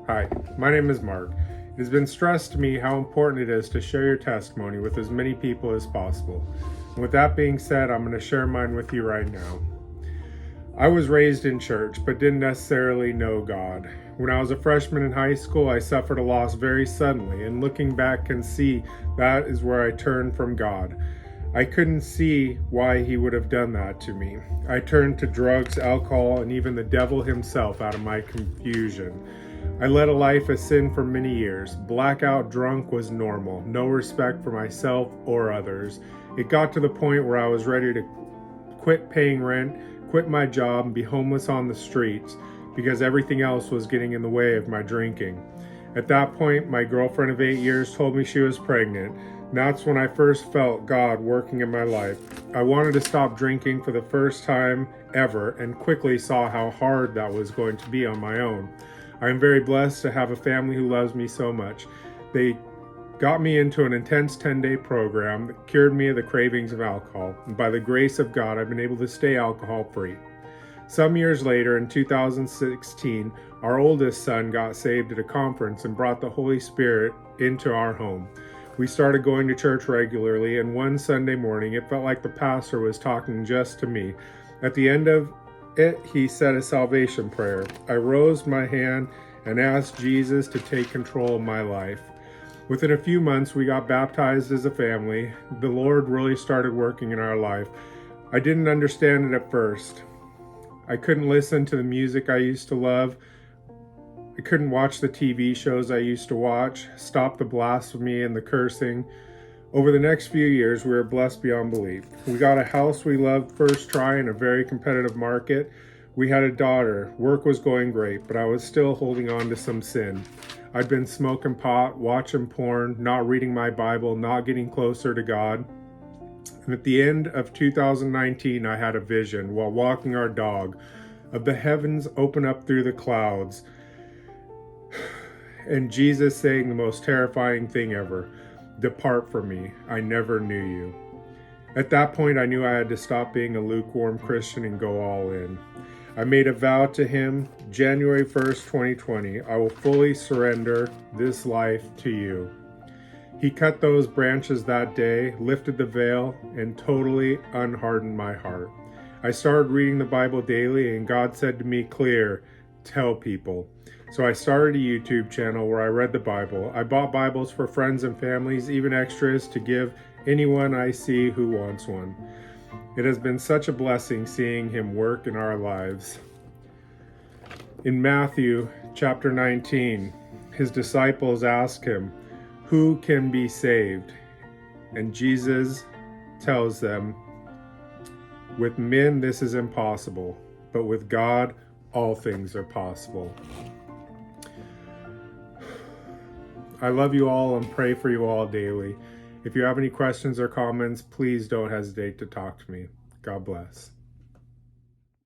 Hi, my name is Mark. It has been stressed to me how important it is to share your testimony with as many people as possible. And with that being said, I'm going to share mine with you right now. I was raised in church, but didn't necessarily know God. When I was a freshman in high school, I suffered a loss very suddenly, and looking back can see that is where I turned from God. I couldn't see why he would have done that to me. I turned to drugs, alcohol, and even the devil himself out of my confusion. I led a life of sin for many years. Blackout drunk was normal, no respect for myself or others. It got to the point where I was ready to quit paying rent, quit my job, and be homeless on the streets because everything else was getting in the way of my drinking. At that point, my girlfriend of 8 years told me she was pregnant. And that's when I first felt God working in my life. I wanted to stop drinking for the first time ever and quickly saw how hard that was going to be on my own. I am very blessed to have a family who loves me so much. They got me into an intense 10-day program that cured me of the cravings of alcohol. And by the grace of God, I've been able to stay alcohol-free. Some years later, in 2016, our oldest son got saved at a conference and brought the Holy Spirit into our home. We started going to church regularly, and one Sunday morning, it felt like the pastor was talking just to me. At the end of it, he said a salvation prayer. I rose my hand and asked Jesus to take control of my life. Within a few months, we got baptized as a family. The Lord really started working in our life. I didn't understand it at first. I couldn't listen to the music I used to love. I couldn't watch the TV shows I used to watch, stop the blasphemy and the cursing. Over the next few years, we were blessed beyond belief. We got a house we loved first try in a very competitive market. We had a daughter. Work was going great, but I was still holding on to some sin. I'd been smoking pot, watching porn, not reading my Bible, not getting closer to God. And at the end of 2019, I had a vision while walking our dog of the heavens open up through the clouds and Jesus saying the most terrifying thing ever, "Depart from me, I never knew you." At that point, I knew I had to stop being a lukewarm Christian and go all in. I made a vow to him, January 1st, 2020, I will fully surrender this life to you. He cut those branches that day, lifted the veil, and totally unhardened my heart. I started reading the Bible daily, and God said to me clear, tell people. So I started a YouTube channel where I read the Bible. I bought Bibles for friends and families, even extras to give anyone I see who wants one. It has been such a blessing seeing him work in our lives. In Matthew chapter 19, his disciples ask him, "Who can be saved?" And Jesus tells them, "With men this is impossible, but with God all things are possible." I love you all and pray for you all daily. If you have any questions or comments, please don't hesitate to talk to me. God bless.